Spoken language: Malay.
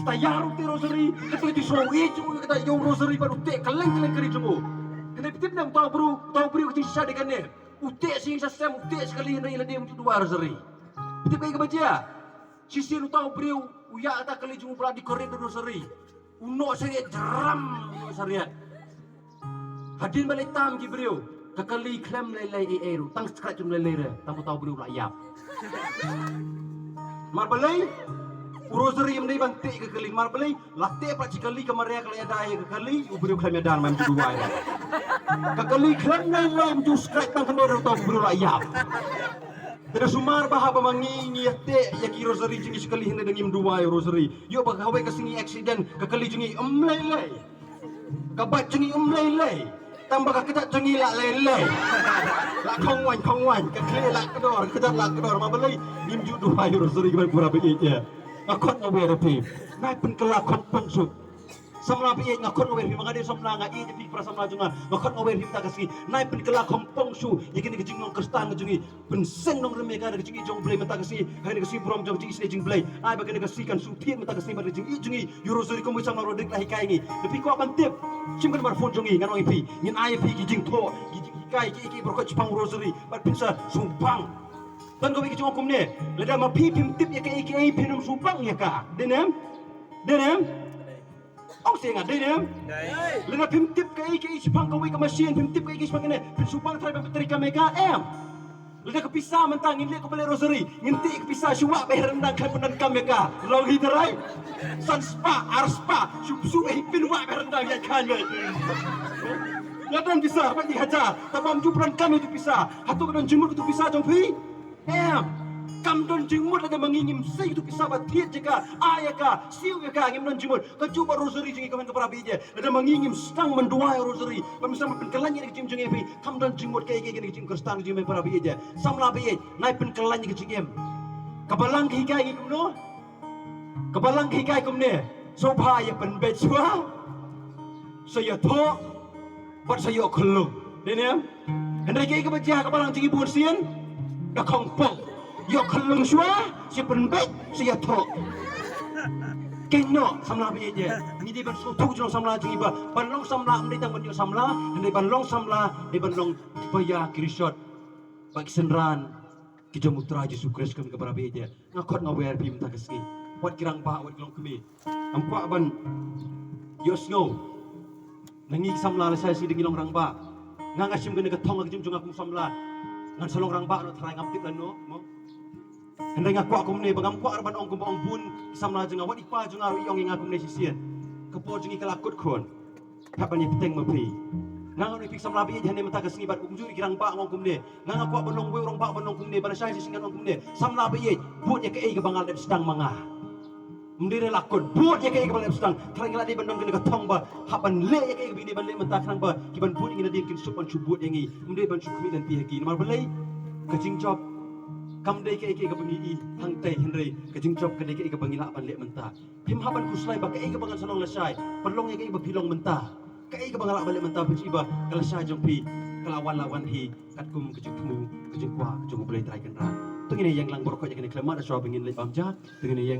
Stayaro ti rosary, kata ti sowi cuma kata yung rosary baru te kaleng kari cuma. Kena pitip nam tahu bro kati sisa dengan ne. Ute sing sasam ute sekali hendak ilan dia untuk dua rosary. Pitip kaya kebaca. Sisi lu tahu bro, uya kata kali cuma berada di koridor rosary. Uno syariat jeram uno syariat. Hadin balik tam ki bro. Kakali klem lelai eru, tang sekat cuma lelai tamu tahu bro layap. Marbalai rosary yang ni bantik ke kali marbalai latte pak cikali kemaria kali ada air ke kali ubrio klem dan mam dua air. Kakali klem lelai mju sekat tang kemar tahu bro layap. Tidak sumar bahaba mangi niate yaki rosary jingi sekali hendak dengim dua air rosary. Yo bahawai kesingi accident kekali jingi lelai. Kabat jingi lelai. Tambah kita jengi lak lelai. Lak kongwan kekali lak kedor kedat lak kedor mabalai nim ju dua air rosary keban pura beje. Akon ngawer pi. Nai pen kelakon pensuk. Samla bi ngakon ngawer pi mangade samla nga i pi pra samla junga. Ngakon ngawer pi ta kasi nai pen kelakon pengsu yakin ke jingong kristan jungi pen sen nong reme ka jingi jong blai mata kasi hari kasi brom jong jingi sne jing blai. Ai bagen kasi kan su pien mata kasi bar jingi jungi eurozori ko mo samla rodik lahi kai ngi. Depi ko akan tip. Simkan bar phone jungi nganong pi. Ngin ai pi ki jing tho ki kai ki berko chpang rosary bar pinsa sumpang. Dan kau ikut hukum ni, lada mapi pimtip ya ke pinum subang ya ka, denem, oh saya nggak denem, lada pimtip ke subang kau ikut mesin pimtip ke subang ni, pin subang try pemteri kami lada kepisah mentang ini kau beli rosary, nginti kepisah syuak bayar rendang kan benar kami ka, long hiterai, sanspa, arspa, sup pin wak bayar rendang ya kan ni. Ladan pisah, bagi hajar, tabam jumpan kami itu pisah, hatu dan jemur itu pisah jompi. Kam don jingmut ada mengingim sei itu pisah batiat jika ayaka siu ya ngim don jingmut kecuba rosary jingi kamen keperabi je ada mengingim stang menduai rosary pemisah penkelanya ke jing jingi kam don jingmut kayak gini jing kristang jingi keperabi je samla bi naik penkelanya ke jingem kebalang hikai kumno kebalang hikai kumne soba ya penbecua saya tho bat saya khulu dene hendai kai kebaca kebalang jingi buat sian dah kongpong, yo keleng shua, si penbet, si yato. Keno samla beje, ni di ban suatu jong samla jingi ba, banlong samla amri tang banyo samla, ni banlong samla, ni banlong paya kirishot, bagi senran, kita mutra Yesus Kristus kami kepada beje, ngakot ngawer pi minta keski, wat kirang ba, wat kilong kami, ampa ban, yos ngo, nangi samla saya si dengilong rang ba, ngangasim gene ketong lagi jung aku samla. Ngan salong rang ba no try ngaptip lan no mo hendak ngaku aku ne bagam ku arban ong kumbang bun samla jeng awat ipa jeng aru yong ngaku ne sisian kepo jeng kelakut kon kapan ye peteng mapi nang anu pik samla bi jane mata kesni bat umjuri kirang ba ngong kumne nang aku benong we orang ba benong kumne bar sai singan ong kumne samla bi buat ye ke bangal dep sedang manga mendire lakon buat ye ke bangal dep sedang try ngeladi benong kene ketong ba haban le ye ke bini ban le mata krang ba kiban bun ingin dia kin supan subut yengi mendire ban sukmi dan tiaki mar belai kecing job kam dei ke bangi hang tai henry kecing job ke dei ke bangila ban le menta him haban kuslai ba ke bangal sanong lesai perlong ye ke pilong menta ke bangal balik menta piba kelasai jompi kelawan-lawan hi katkum kejutmu kejengkwa kejung boleh try kan ra tengene yang lang borok ye ke klemat so bengin le bamja tengene